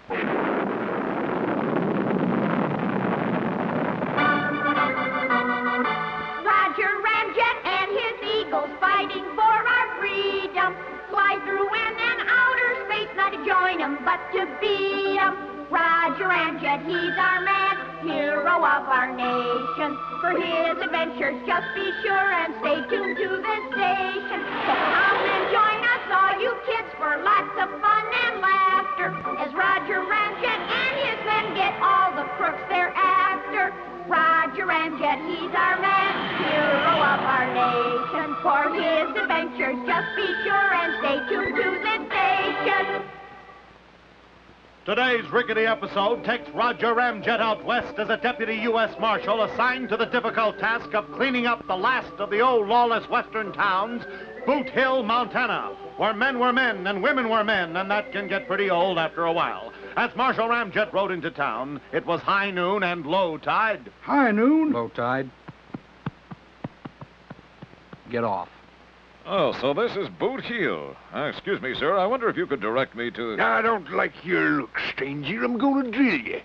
Roger Ramjet and his eagles fighting for our freedom. Fly through in and outer space, not to join 'em, but to beat 'em. Roger Ramjet, he's our man, hero of our nation. For his adventures, just be sure and stay tuned to this station. So come and join us, all you kids, for lots of fun and laughter, as Roger Ramjet and his men get all the crooks they're after. Roger Ramjet, he's our man, hero of our nation. For his adventures, just be sure and stay tuned to this station. Today's rickety episode takes Roger Ramjet out west as a deputy U.S. Marshal assigned to the difficult task of cleaning up the last of the old lawless western towns, Boot Hill, Montana, where men were men and women were men, and that can get pretty old after a while. As Marshal Ramjet rode into town, it was high noon and low tide. High noon? Low tide. Get off. Oh, so this is Boot Hill. Excuse me, sir. I wonder if you could direct me to... I don't like your look, stranger. I'm going to drill you.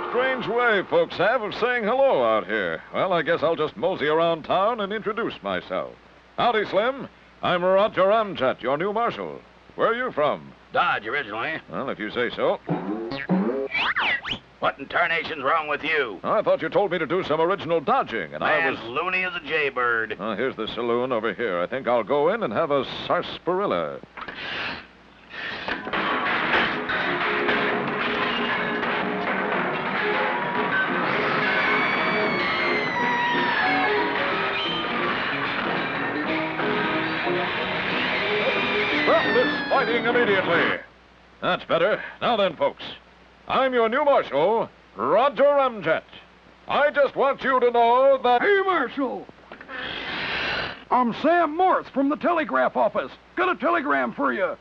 Strange way folks have of saying hello out here. Well, I guess I'll just mosey around town and introduce myself. Howdy, Slim. I'm Roger Ramjet, your new marshal. Where are you from? Dodge, originally. Well, if you say so. What in tarnation's wrong with you? I thought you told me to do some original dodging, and I was... Man's loony as a jaybird. Here's the saloon over here. I think I'll go in and have a sarsaparilla. Stop this fighting immediately. That's better. Now then, folks. I'm your new marshal, Roger Ramjet. I just want you to know that... Hey, Marshal! I'm Sam Morse from the telegraph office. Got a telegram for you.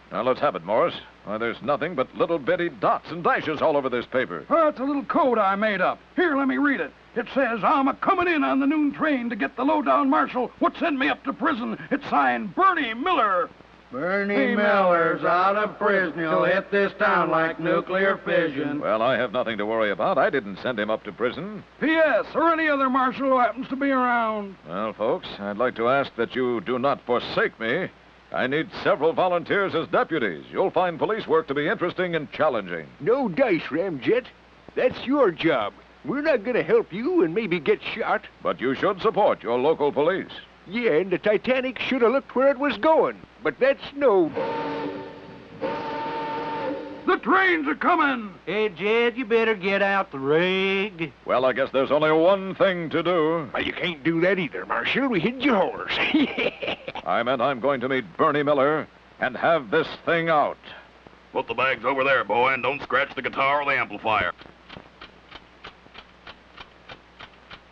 Now, let's have it, Morris. Why, there's nothing but little bitty dots and dashes all over this paper. It's a little code I made up. Here, let me read it. It says, I'm a-coming in on the noon train to get the low-down marshal what sent me up to prison. It's signed Bernie Miller. Bernie Miller's out of prison. He'll hit this town like nuclear fission. Well, I have nothing to worry about. I didn't send him up to prison. P.S. or any other marshal who happens to be around. Well, folks, I'd like to ask that you do not forsake me. I need several volunteers as deputies. You'll find police work to be interesting and challenging. No dice, Ramjet. That's your job. We're not going to help you and maybe get shot. But you should support your local police. Yeah, and the Titanic should have looked where it was going. But that's no... The trains are coming! Hey, Jed, you better get out the rig. Well, I guess there's only one thing to do. Well, you can't do that either, Marshal. We hid your horse. I meant I'm going to meet Bernie Miller and have this thing out. Put the bags over there, boy, and don't scratch the guitar or the amplifier.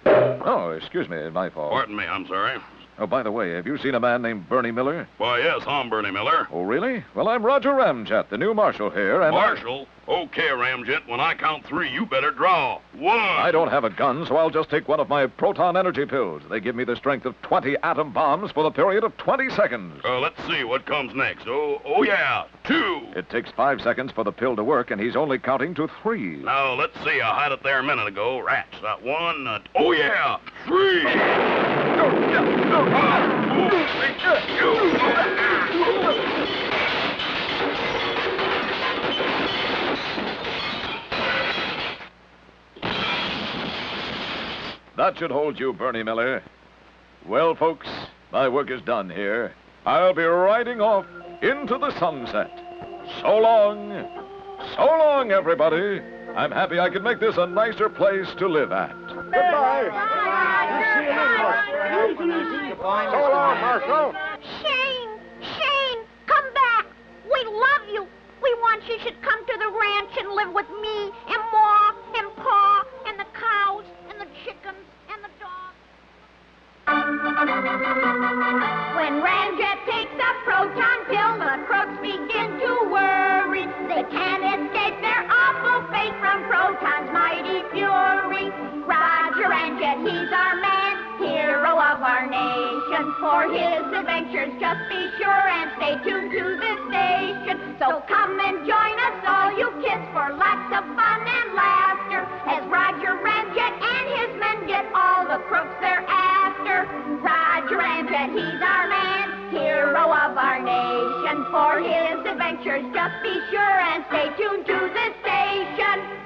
Oh, excuse me, my fault. Pardon me, I'm sorry. Oh, by the way, have you seen a man named Bernie Miller? Why, yes, I'm Bernie Miller. Oh, really? Well, I'm Roger Ramjet, the new marshal here, and... Marshal? Okay, Ramjet, when I count 3, you better draw. 1. I don't have a gun, so I'll just take one of my proton energy pills. They give me the strength of 20 atom bombs for the period of 20 seconds. Let's see what comes next. Oh, yeah, 2. It takes 5 seconds for the pill to work, and he's only counting to 3. Now, let's see. I had it there a minute ago. Rats. That 1. Oh, yeah, 3. That should hold you, Bernie Miller. Well, folks, my work is done here. I'll be riding off into the sunset. So long. So long, everybody. I'm happy I could make this a nicer place to live at. Goodbye. So long, Marshal. Shane, come back. We love you. We want you should come to the ranch and live with me and Ma and Pa and the cows and the chickens and the dogs. When Ramjet takes a proton pill, the crooks begin to worry. They can't escape their awful fate from proton's mighty fury. Roger Ramjet, he's our man, hero of our nation. For his adventures, just be sure and to the station. So come and join us, all you kids, for lots of fun and laughter, as Roger Ramjet and his men get all the crooks they're after. Roger Ramjet, he's our man, hero of our nation. For his adventures, just be sure and stay tuned to the station.